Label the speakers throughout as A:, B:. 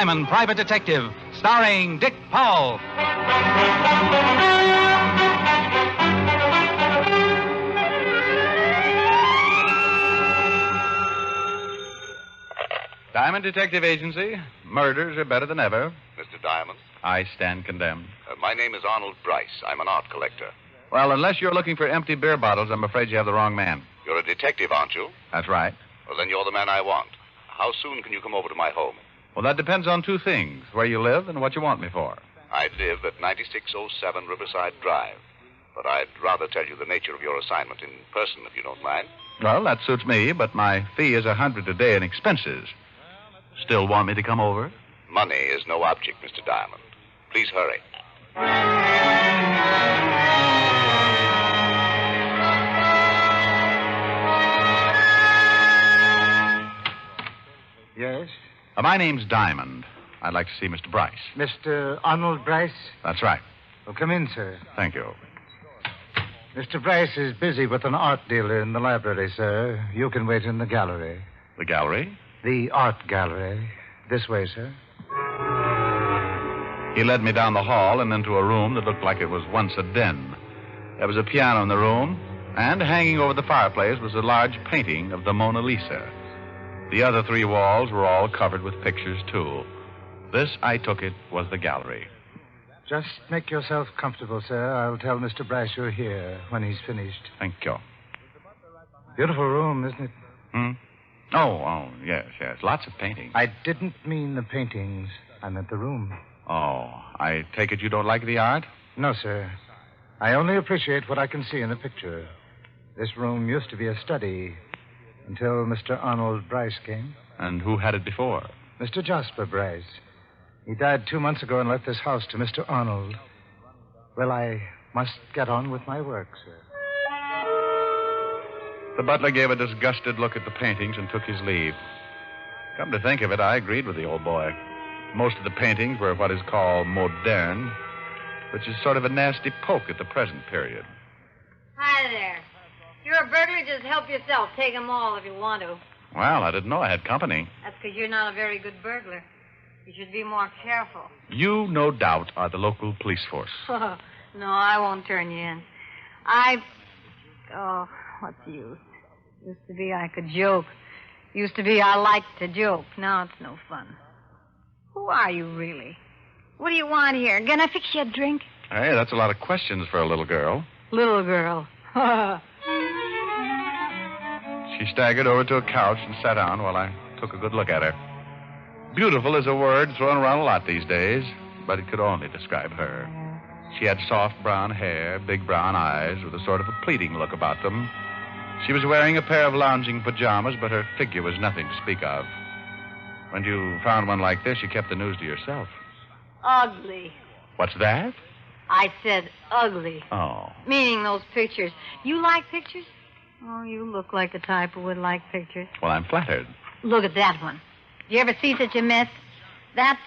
A: Diamond, Private Detective, starring Dick Powell. Diamond Detective Agency. Murders are better than ever.
B: Mr. Diamond?
A: I stand condemned.
B: My name is Arnold Bryce. I'm an art collector.
A: Well, unless you're looking for empty beer bottles, I'm afraid you have the wrong man.
B: You're a detective, aren't you?
A: That's right.
B: Well, then you're the man I want. How soon can you come over to my home?
A: Well, that depends on two things, where you live and what you want me for.
B: I live at 9607 Riverside Drive. But I'd rather tell you the nature of your assignment in person, if you don't mind.
A: Well, that suits me, but my fee is $100 a day in expenses. Still want me to come over?
B: Money is no object, Mr. Diamond. Please hurry.
C: Yes?
A: My name's Diamond. I'd like to see Mr. Bryce.
C: Mr. Arnold Bryce?
A: That's right.
C: Well, come in, sir.
A: Thank you.
C: Mr. Bryce is busy with an art dealer in the library, sir. You can wait in the gallery.
A: The gallery?
C: The art gallery. This way, sir.
A: He led me down the hall and into a room that looked like it was once a den. There was a piano in the room, and hanging over the fireplace was a large painting of the Mona Lisa. The other three walls were all covered with pictures, too. This, I took it, was the gallery.
C: Just make yourself comfortable, sir. I'll tell Mr. Bryce you're here when he's finished.
A: Thank you.
C: Beautiful room, isn't it?
A: Oh, yes. Lots of paintings.
C: I didn't mean the paintings. I meant the room.
A: Oh, I take it you don't like the art?
C: No, sir. I only appreciate what I can see in a picture. This room used to be a study until Mr. Arnold Bryce came.
A: And who had it before?
C: Mr. Jasper Bryce. He died 2 months ago and left this house to Mr. Arnold. Well, I must get on with my work, sir.
A: The butler gave a disgusted look at the paintings and took his leave. Come to think of it, I agreed with the old boy. Most of the paintings were what is called moderne, which is sort of a nasty poke at the present period.
D: Hi there. If you're a burglar, just help yourself. Take them all if you want to.
A: Well, I didn't know I had company.
D: That's because you're not a very good burglar. You should be more careful.
A: You, no doubt, are the local police force.
D: No, I won't turn you in. Oh, what's the use? Used to be I could joke. Used to be I liked to joke. Now it's no fun. Who are you, really? What do you want here? Gonna fix you a drink?
A: Hey, that's a lot of questions for a little girl.
D: Little girl.
A: She staggered over to a couch and sat down while I took a good look at her. Beautiful is a word thrown around a lot these days, but it could only describe her. She had soft brown hair, big brown eyes, with a sort of a pleading look about them. She was wearing a pair of lounging pajamas, but her figure was nothing to speak of. When you found one like this, you kept the news to yourself.
D: Ugly.
A: What's that?
D: I said ugly.
A: Oh.
D: Meaning those pictures. You like pictures? Oh, you look like the type who would like pictures.
A: Well, I'm flattered.
D: Look at that one. You ever see such a mess? That's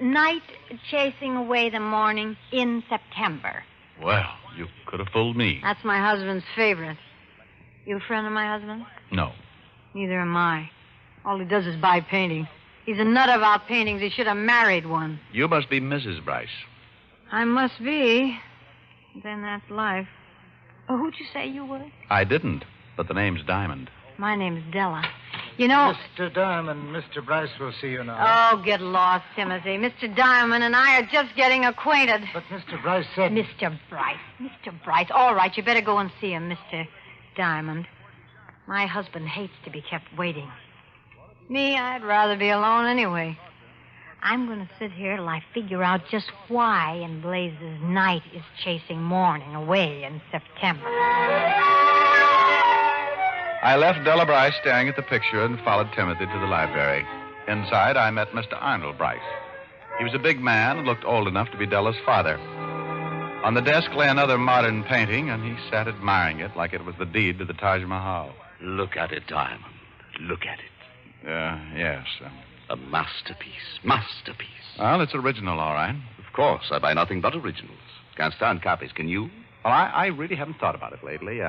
D: night chasing away the morning in September.
A: Well, you could have fooled me.
D: That's my husband's favorite. You a friend of my husband?
A: No.
D: Neither am I. All he does is buy paintings. He's a nut about paintings. He should have married one.
A: You must be Mrs. Bryce.
D: I must be. Then that's life. Oh, who'd you say you were?
A: I didn't, but the name's Diamond.
D: My name's Della. You know...
C: Mr. Diamond, Mr. Bryce will see you now.
D: Oh, get lost, Timothy. Mr. Diamond and I are just getting acquainted.
C: But Mr. Bryce said...
D: Mr. Bryce. All right, you better go and see him, Mr. Diamond. My husband hates to be kept waiting. Me, I'd rather be alone anyway. I'm going to sit here till I figure out just why in blazes night is chasing morning away in September.
A: I left Della Bryce staring at the picture and followed Timothy to the library. Inside, I met Mr. Arnold Bryce. He was a big man and looked old enough to be Della's father. On the desk lay another modern painting, and he sat admiring it like it was the deed to the Taj Mahal.
B: Look at it, Diamond. Look at it.
A: Yes.
B: A masterpiece. Masterpiece.
A: Well, it's original, all right.
B: Of course. I buy nothing but originals. Can't stand copies, can you?
A: Well, I really haven't thought about it lately.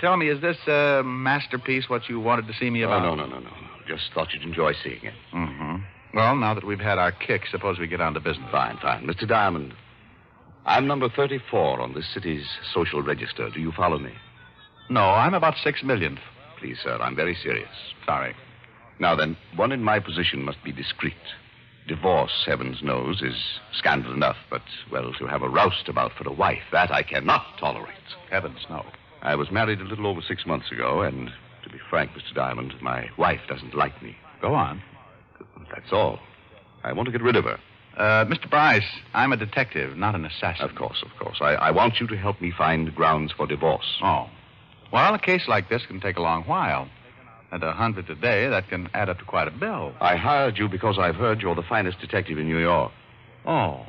A: Tell me, is this masterpiece what you wanted to see me about?
B: Oh, no. Just thought you'd enjoy seeing it.
A: Mm-hmm. Well, now that we've had our kick, suppose we get on to business.
B: Fine. Mr. Diamond, I'm number 34 on this city's social register. Do you follow me?
A: No, I'm about 6 millionth.
B: Please, sir, I'm very serious.
A: Sorry.
B: Now then, one in my position must be discreet. Divorce, heavens knows, is scandal enough, but, well, to have a roustabout for a wife, that I cannot tolerate.
A: Heavens, no.
B: I was married a little over 6 months ago, and to be frank, Mr. Diamond, my wife doesn't like me.
A: Go on.
B: That's all. I want to get rid of her.
A: Mr. Bryce, I'm a detective, not an assassin.
B: Of course. I want you to help me find grounds for divorce.
A: Oh. Well, a case like this can take a long while. At 100 a day, that can add up to quite a bill.
B: I hired you because I've heard you're the finest detective in New York.
A: Oh,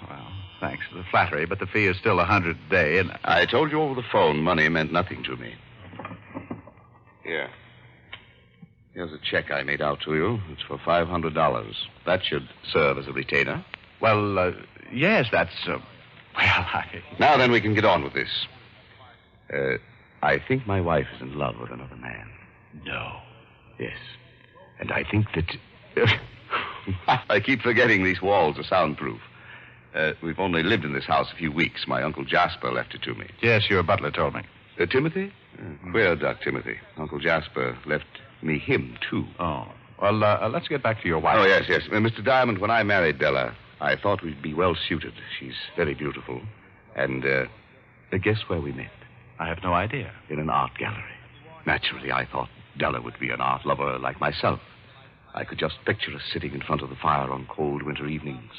A: well, thanks for the flattery, but the fee is still 100 a day, and...
B: I told you over the phone money meant nothing to me. Here. Here's a check I made out to you. It's for $500. That should serve as a retainer.
A: Well, yes, that's...
B: Now then, we can get on with this. I think my wife is in love with another man.
A: No.
B: Yes. And I think that... I keep forgetting these walls are soundproof. We've only lived in this house a few weeks. My Uncle Jasper left it to me.
A: Yes, your butler told me.
B: Timothy? Queer duck, Timothy. Uncle Jasper left me him, too.
A: Oh. Well, let's get back to your wife.
B: Oh, yes. Mr. Diamond, when I married Della, I thought we'd be well suited. She's very beautiful. And guess where we met?
A: I have no idea.
B: In an art gallery. Naturally, I thought Della would be an art lover like myself. I could just picture us sitting in front of the fire on cold winter evenings,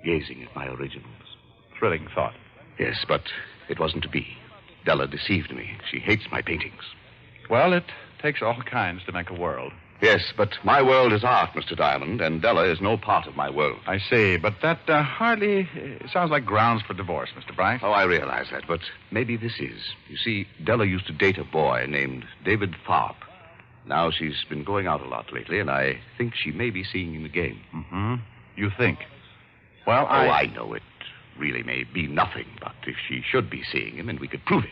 B: gazing at my originals.
A: Thrilling thought.
B: Yes, but it wasn't to be. Della deceived me. She hates my paintings.
A: Well, it takes all kinds to make a world.
B: Yes, but my world is art, Mr. Diamond, and Della is no part of my world.
A: I see, but that hardly sounds like grounds for divorce, Mr. Bryce.
B: Oh, I realize that, but maybe this is. You see, Della used to date a boy named David Tharp. Now she's been going out a lot lately, and I think she may be seeing him again.
A: Mm-hmm. You think? Well,
B: I know it really may be nothing, but if she should be seeing him and we could prove it,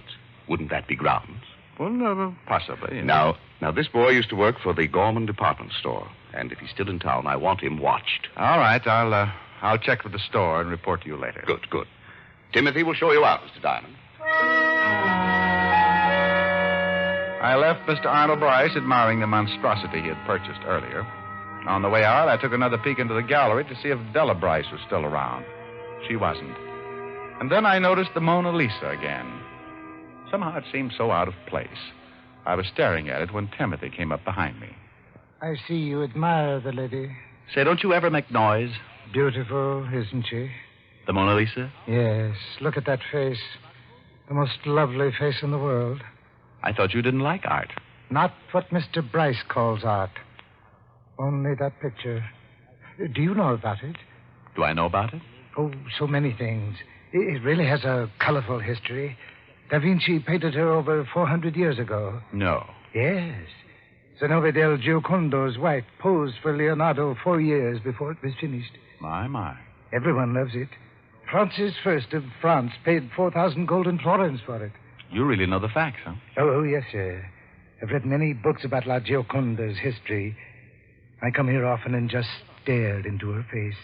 B: wouldn't that be grounds?
A: Well, possibly.
B: Now, this boy used to work for the Gorman department store, and if he's still in town, I want him watched.
A: All right, I'll check with the store and report to you later.
B: Good. Timothy will show you out, Mr. Diamond.
A: I left Mr. Arnold Bryce admiring the monstrosity he had purchased earlier. On the way out, I took another peek into the gallery to see if Della Bryce was still around. She wasn't. And then I noticed the Mona Lisa again. Somehow it seemed so out of place. I was staring at it when Timothy came up behind me.
C: I see you admire the lady.
A: Say, don't you ever make noise?
C: Beautiful, isn't she?
A: The Mona Lisa?
C: Yes. Look at that face. The most lovely face in the world.
A: I thought you didn't like art.
C: Not what Mr. Bryce calls art. Only that picture. Do you know about it?
A: Do I know about it?
C: Oh, so many things. It really has a colorful history. Da Vinci painted her over 400 years ago.
A: No.
C: Yes. Zenobia del Giocondo's wife posed for Leonardo 4 years before it was finished.
A: My.
C: Everyone loves it. Francis I of France paid 4,000 golden florins for it.
A: You really know the facts, huh?
C: Oh, yes, sir. I've read many books about La Gioconda's history. I come here often and just stared into her face.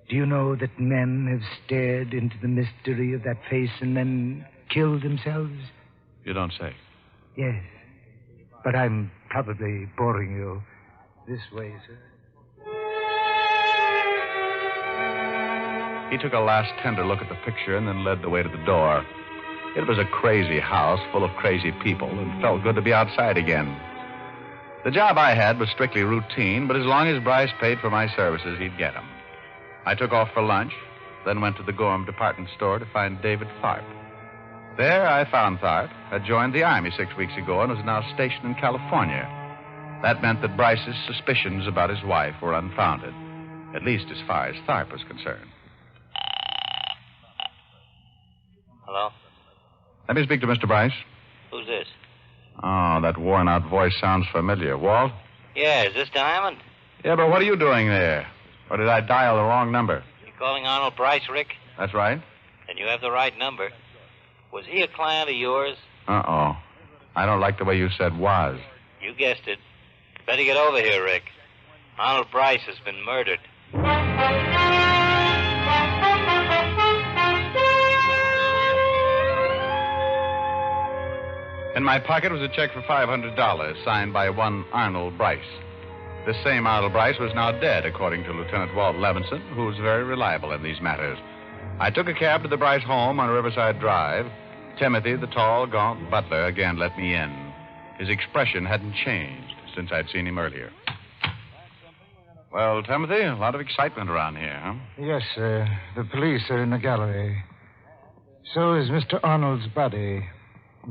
C: Do you know that men have stared into the mystery of that face and then killed themselves?
A: You don't say.
C: Yes. But I'm probably boring you. This way, sir.
A: He took a last tender look at the picture and then led the way to the door. It was a crazy house full of crazy people, and felt good to be outside again. The job I had was strictly routine, but as long as Bryce paid for my services, he'd get them. I took off for lunch, then went to the Gorham department store to find David Tharp. There I found Tharp, had joined the Army 6 weeks ago and was now stationed in California. That meant that Bryce's suspicions about his wife were unfounded, at least as far as Tharp was concerned.
E: Hello?
A: Let me speak to Mr. Bryce.
E: Who's this?
A: Oh, that worn-out voice sounds familiar. Walt?
E: Yeah, is this Diamond?
A: Yeah, but what are you doing there? Or did I dial the wrong number?
E: You calling Arnold Bryce, Rick?
A: That's right.
E: Then you have the right number. Was he a client of yours?
A: Uh-oh. I don't like the way you said was.
E: You guessed it. Better get over here, Rick. Arnold Bryce has been murdered.
A: In my pocket was a check for $500 signed by one Arnold Bryce. This same Arnold Bryce was now dead, according to Lieutenant Walt Levinson, who was very reliable in these matters. I took a cab to the Bryce home on Riverside Drive. Timothy, the tall, gaunt butler, again let me in. His expression hadn't changed since I'd seen him earlier. Well, Timothy, a lot of excitement around here, huh?
C: Yes, sir. The police are in the gallery. So is Mr. Arnold's body.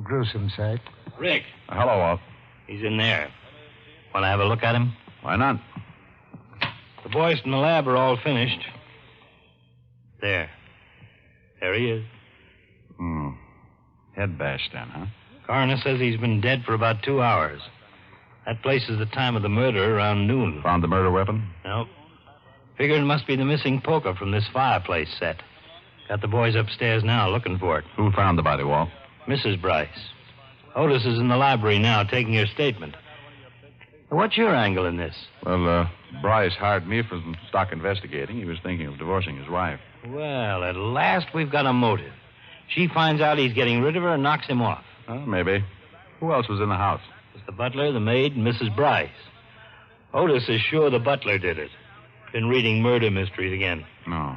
C: Gruesome sight.
E: Rick.
A: Hello, Walt.
E: He's in there. Want to have a look at him?
A: Why not?
E: The boys in the lab are all finished. There he is.
A: Head bashed then, huh?
E: Coroner says he's been dead for about 2 hours. That places the time of the murder around noon.
A: Found the murder weapon?
E: Nope. Figured it must be the missing poker from this fireplace set. Got the boys upstairs now looking for it.
A: Who found the body, Walt?
E: Mrs. Bryce. Otis is in the library now taking her statement. What's your angle in this?
A: Well, Bryce hired me for some stock investigating. He was thinking of divorcing his wife.
E: Well, at last we've got a motive. She finds out he's getting rid of her and knocks him off.
A: Maybe. Who else was in the house?
E: It's the butler, the maid, and Mrs. Bryce. Otis is sure the butler did it. Been reading murder mysteries again.
A: No.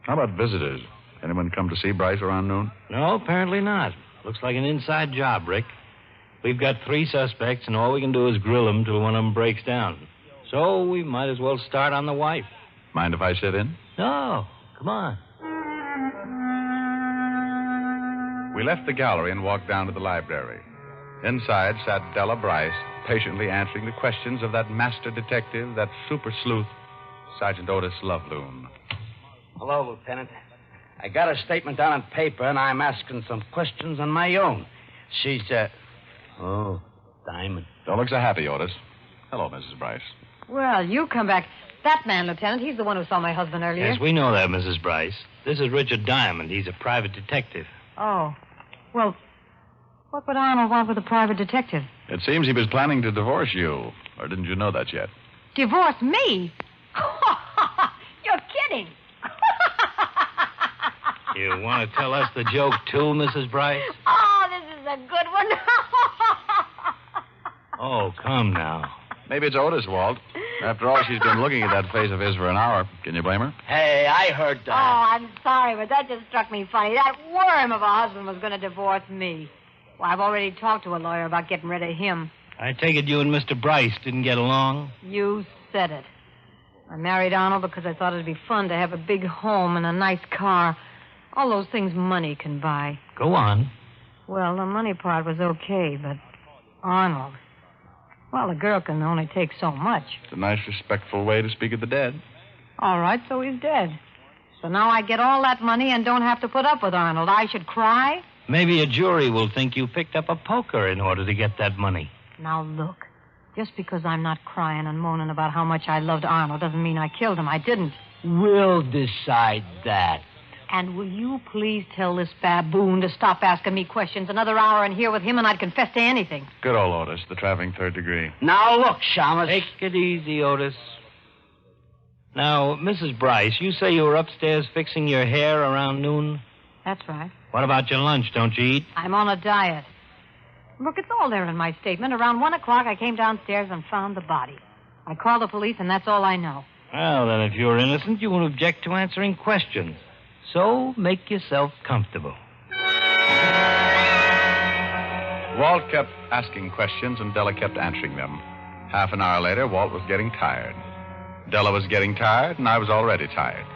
A: How about visitors? Anyone come to see Bryce around noon?
E: No, apparently not. Looks like an inside job, Rick. We've got 3 suspects, and all we can do is grill them till one of them breaks down. So we might as well start on the wife.
A: Mind if I sit in?
E: No. Come on.
A: We left the gallery and walked down to the library. Inside sat Della Bryce, patiently answering the questions of that master detective, that super sleuth, Sergeant Otis Loveloon.
F: Hello, Lieutenant. I got a statement down on paper, and I'm asking some questions on my own. She's, Oh, Diamond.
A: Don't look so happy, Otis. Hello, Mrs. Bryce.
D: Well, you come back. That man, Lieutenant, he's the one who saw my husband earlier.
E: Yes, we know that, Mrs. Bryce. This is Richard Diamond. He's a private detective.
D: Oh. Well, what would Arnold want with a private detective?
A: It seems he was planning to divorce you. Or didn't you know that yet?
D: Divorce me? You're kidding.
E: You want to tell us the joke, too, Mrs. Bryce?
D: Oh, this is a good one.
E: Oh, come now.
A: Maybe it's Otis, Walt. After all, she's been looking at that face of his for an hour. Can you blame her?
F: Hey, I heard that.
D: Oh, I'm sorry, but that just struck me funny. That worm of a husband was going to divorce me. Well, I've already talked to a lawyer about getting rid of him.
E: I take it you and Mr. Bryce didn't get along?
D: You said it. I married Arnold because I thought it'd be fun to have a big home and a nice car. All those things money can buy.
E: Go on.
D: Well, the money part was okay, but Arnold... Well, a girl can only take so much.
A: It's a nice, respectful way to speak of the dead.
D: All right, so he's dead. So now I get all that money and don't have to put up with Arnold. I should cry?
E: Maybe a jury will think you picked up a poker in order to get that money.
D: Now, look. Just because I'm not crying and moaning about how much I loved Arnold doesn't mean I killed him. I didn't.
F: We'll decide that.
D: And will you please tell this baboon to stop asking me questions? Another hour in here with him and I'd confess to anything.
A: Good old Otis, the traveling third degree.
F: Now, look, Shamus.
E: Take it easy, Otis. Now, Mrs. Bryce, you say you were upstairs fixing your hair around noon?
D: That's right.
E: What about your lunch? Don't you eat?
D: I'm on a diet. Look, it's all there in my statement. Around 1 o'clock, I came downstairs and found the body. I called the police, and that's all I know.
E: Well, then, if you're innocent, you won't object to answering questions. So make yourself comfortable.
A: Walt kept asking questions, and Della kept answering them. Half an hour later, Walt was getting tired. Della was getting tired, and I was already tired.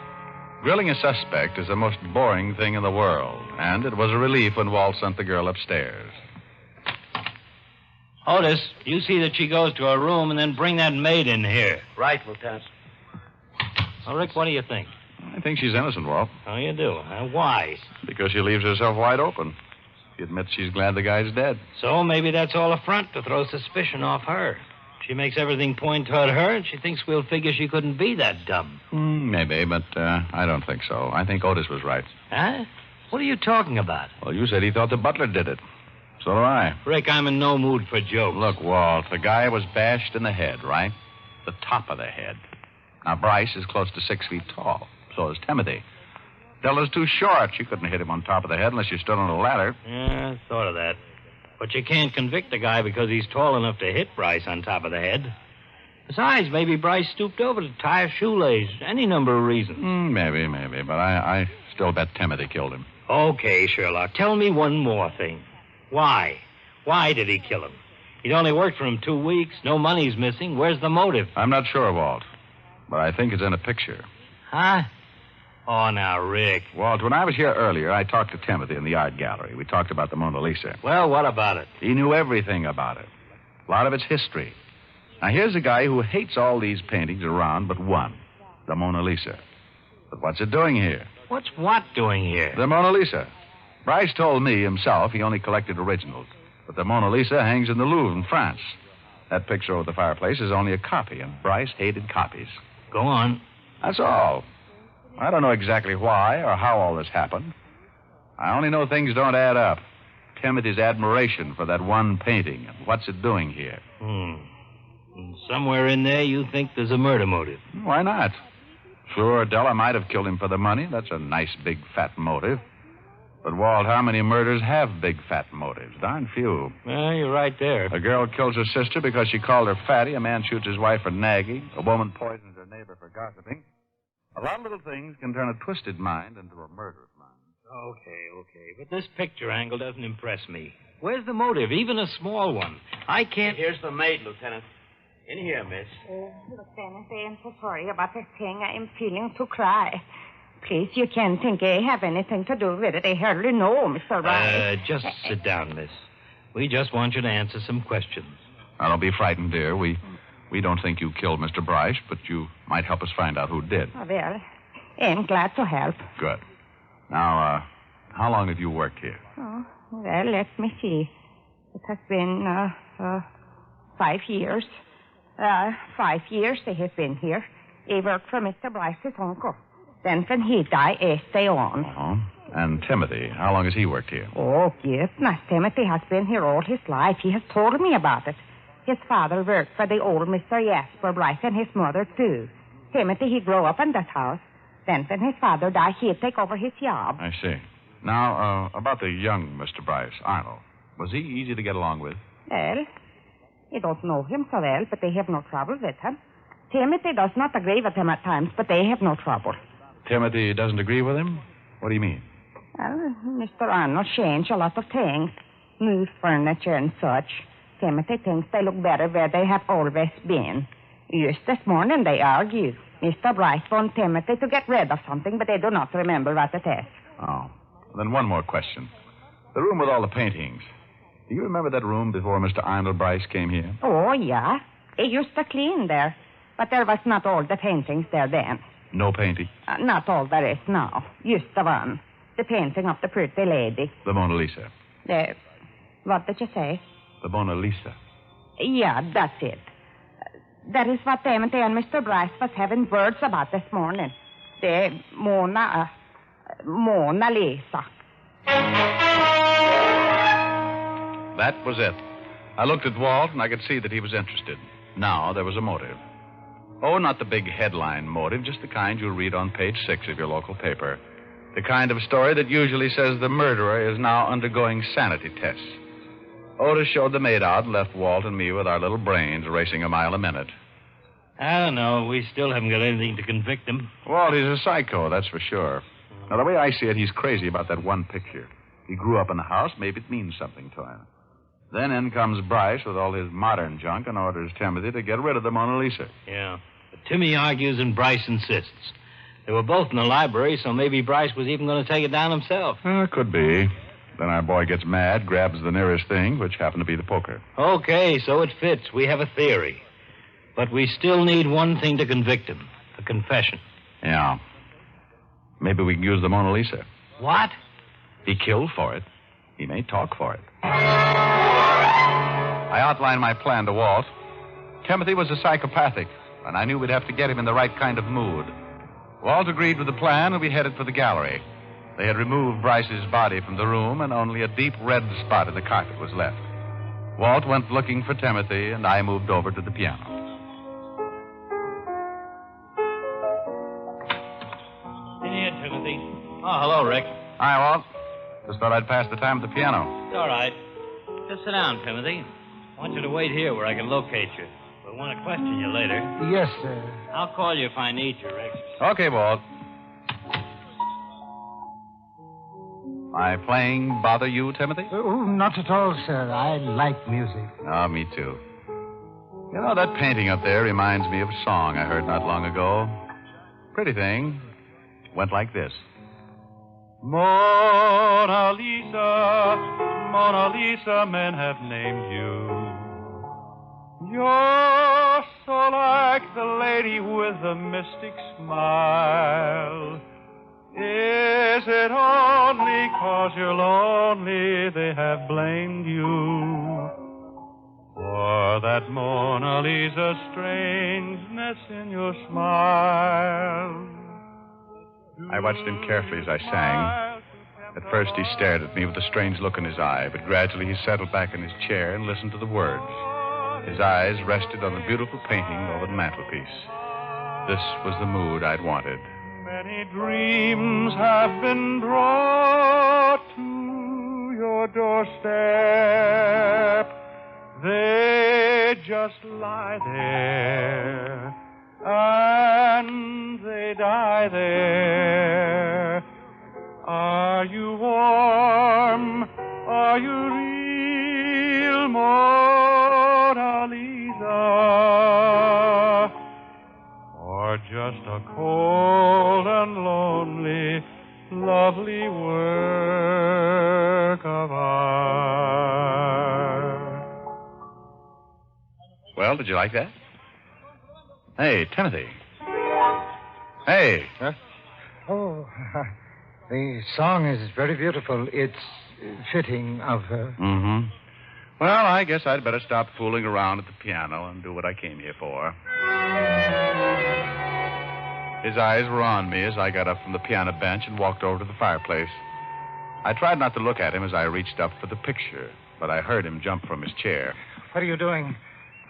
A: Grilling a suspect is the most boring thing in the world, and it was a relief when Walt sent the girl upstairs.
E: Otis, you see that she goes to her room and then bring that maid in here.
F: Right, Lieutenant.
E: Well, Rick, what do you think?
A: I think she's innocent, Walt.
E: Oh, you do? Why?
A: Because she leaves herself wide open. She admits she's glad the guy's dead.
E: So maybe that's all a front to throw suspicion off her. She makes everything point toward her, and she thinks we'll figure she couldn't be that dumb.
A: Maybe, but I don't think so. I think Otis was right.
E: Huh? What are you talking about?
A: Well, you said he thought the butler did it. So do I.
E: Rick, I'm in no mood for jokes.
A: Look, Walt, the guy was bashed in the head, right? the top of the head. Now, Bryce is close to 6 feet tall. So is Timothy. Della's too short. She couldn't hit him on top of the head unless you stood on a ladder.
E: Yeah, I thought of that. But you can't convict a guy because he's tall enough to hit Bryce on top of the head. Besides, maybe Bryce stooped over to tie a shoelace. Any number of reasons.
A: Maybe. But I still bet Timothy killed him.
E: Okay, Sherlock. Tell me one more thing. Why? Why did he kill him? He'd only worked for him 2 weeks. No money's missing. Where's the motive?
A: I'm not sure, Walt. But I think it's in a picture.
E: Huh? Oh, now, Rick.
A: Walt, when I was here earlier, I talked to Timothy in the art gallery. We talked about the Mona Lisa.
E: Well, what about it?
A: He knew everything about it. A lot of its history. Now, here's a guy who hates all these paintings around but one. The Mona Lisa. But what's it doing here?
E: What's what doing here?
A: The Mona Lisa. Bryce told me himself he only collected originals. But the Mona Lisa hangs in the Louvre in France. That picture over the fireplace is only a copy, and Bryce hated copies.
E: Go on.
A: That's all. I don't know exactly why or how all this happened. I only know things don't add up. Timothy's admiration for that one painting and what's it doing here.
E: And somewhere in there you think there's a murder motive.
A: Why not? Sure, Della might have killed him for the money. That's a nice, big, fat motive. But, Walt, how many murders have big, fat motives? Darn few.
E: Well, you're right there.
A: A girl kills her sister because she called her fatty. A man shoots his wife for nagging. A woman poisons her neighbor for gossiping. A lot of little things can turn a twisted mind into a murderous mind.
E: Okay. But this picture angle doesn't impress me. Where's the motive, even a small one? I can't...
F: Here's the maid, Lieutenant. In here, miss.
D: Oh, Lieutenant, I am so sorry about this thing. I am feeling to cry. Please, you can't think I have anything to do with it. I hardly know, Mr. Rice.
E: Just sit down, miss. We just want you to answer some questions.
A: Now, don't be frightened, dear. We don't think you killed Mr. Bryce, but you might help us find out who did.
D: Oh, well, I'm glad to help.
A: Good. Now, how long have you worked here?
D: Oh, well, let me see. It has been 5 years. 5 years they have been here. I worked for Mr. Bryce's uncle. Then when he died, I stay on.
A: Oh. And Timothy, how long has he worked here?
D: Oh, goodness. Timothy has been here all his life. He has told me about it. His father worked for the old Mr. Jasper Bryce and his mother, too. Timothy, he grew up in that house. Then when his father died, he'd take over his job.
A: I see. Now, about the young Mr. Bryce, Arnold. Was he easy to get along with?
D: Well, I don't know him so well, but they have no trouble with him. Timothy does not agree with him at times, but they have no trouble.
A: Timothy doesn't agree with him? What do you mean?
D: Well, Mr. Arnold changed a lot of things. Moved furniture and such. Timothy thinks they look better where they have always been. Just this morning they argue. Mr. Bryce wants Timothy to get rid of something, but they do not remember what it is.
A: Oh. Then one more question. The room with all the paintings. Do you remember that room before Mr. Arnold Bryce came here?
D: Oh, yeah. He used to clean there. But there was not all the paintings there then.
A: No painting?
D: Not all there is now. Just the one. The painting of the pretty lady.
A: The Mona Lisa.
D: What did you say?
A: The Mona Lisa.
D: Yeah, that's it. That is what Timothy and Mr. Bryce was having words about this morning. The Mona Lisa.
A: That was it. I looked at Walt, and I could see that he was interested. Now there was a motive. Oh, not the big headline motive, just the kind you'll read on page 6 of your local paper. The kind of story that usually says the murderer is now undergoing sanity tests. Otis showed the maid out and left Walt and me with our little brains racing a mile a minute.
E: I don't know. We still haven't got anything to convict him.
A: Walt, he's a psycho, that's for sure. Now, the way I see it, he's crazy about that one picture. He grew up in the house. Maybe it means something to him. Then in comes Bryce with all his modern junk and orders Timothy to get rid of the Mona Lisa.
E: Yeah. But Timmy argues and Bryce insists. They were both in the library, so maybe Bryce was even going to take it down himself.
A: Could be. Then our boy gets mad, grabs the nearest thing, which happened to be the poker.
E: Okay, so it fits. We have a theory. But we still need one thing to convict him. A confession.
A: Yeah. Maybe we can use the Mona Lisa.
E: What?
A: He killed for it. He may talk for it. I outlined my plan to Walt. Timothy was a psychopathic, and I knew we'd have to get him in the right kind of mood. Walt agreed with the plan, and we headed for the gallery. They had removed Bryce's body from the room, and only a deep red spot in the carpet was left. Walt went looking for Timothy, and I moved over to the piano.
E: hello, Rick.
A: Hi, Walt. Just thought I'd pass the time at the piano.
E: It's all right. Just sit down, Timothy. I want you to wait here where I can locate you. We'll want to question you later.
C: Yes, sir.
E: I'll call you if I need you, Rick.
A: Okay, Walt. My playing bother you, Timothy?
C: Oh, not at all, sir. I like music.
A: Oh, me too. You know, that painting up there reminds me of a song I heard not long ago. Pretty thing. Went like this. Mona Lisa, Mona Lisa, men have named you. You're so like the lady with the mystic smile. Is it only 'cause you're lonely they have blamed you for that Mona Lisa strangeness in your smile? I watched him carefully as I sang. At first he stared at me with a strange look in his eye, but gradually he settled back in his chair and listened to the words. His eyes rested on the beautiful painting over the mantelpiece. This was the mood I'd wanted. Many dreams have been brought to your doorstep. They just lie there, and they die there. Are you warm? Are you real, Mona Lisa? Or just a cold and lonely, lovely work of art? Well, did you like that? Hey, Timothy. Hey.
C: Huh? Oh, the song is very beautiful. It's fitting of her.
A: Mm-hmm. Well, I guess I'd better stop fooling around at the piano and do what I came here for. His eyes were on me as I got up from the piano bench and walked over to the fireplace. I tried not to look at him as I reached up for the picture, but I heard him jump from his chair.
C: What are you doing?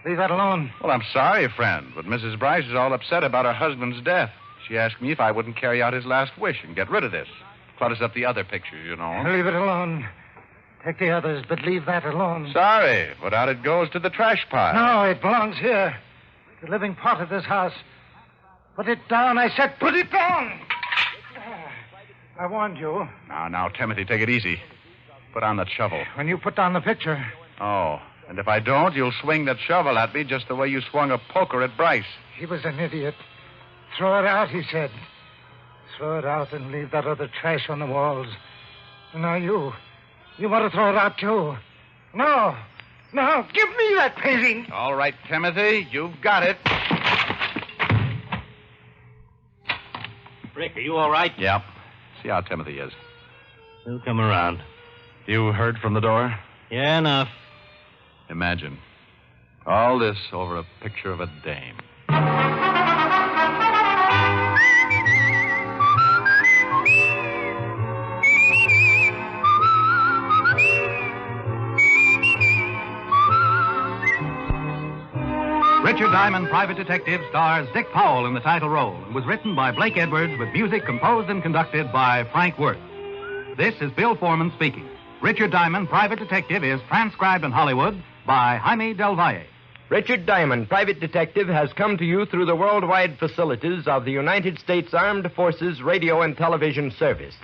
C: Leave that alone.
A: Well, I'm sorry, friend, but Mrs. Bryce is all upset about her husband's death. She asked me if I wouldn't carry out his last wish and get rid of this. Clutters up the other pictures, you know.
C: Leave it alone. Take the others, but leave that alone.
A: Sorry, but out it goes to the trash pile.
C: No, it belongs here. The living part of this house. Put it down, I said. Put it down! I warned you.
A: Now, Timothy, take it easy. Put on that shovel.
C: When you put down the picture.
A: Oh, and if I don't, you'll swing that shovel at me just the way you swung a poker at Bryce.
C: He was an idiot. Throw it out, he said. Throw it out and leave that other trash on the walls. Now you want to throw it out, too. No, give me that painting.
A: All right, Timothy, you've got it.
E: Rick, are you all right?
A: Yep. See how Timothy is.
E: He'll come around.
A: You heard from the door?
E: Yeah, enough.
A: Imagine. All this over a picture of a dame.
G: Richard Diamond, Private Detective, stars Dick Powell in the title role. It was written by Blake Edwards with music composed and conducted by Frank Worth. This is Bill Foreman speaking. Richard Diamond, Private Detective, is transcribed in Hollywood by Jaime Del Valle.
H: Richard Diamond, Private Detective, has come to you through the worldwide facilities of the United States Armed Forces Radio and Television Service.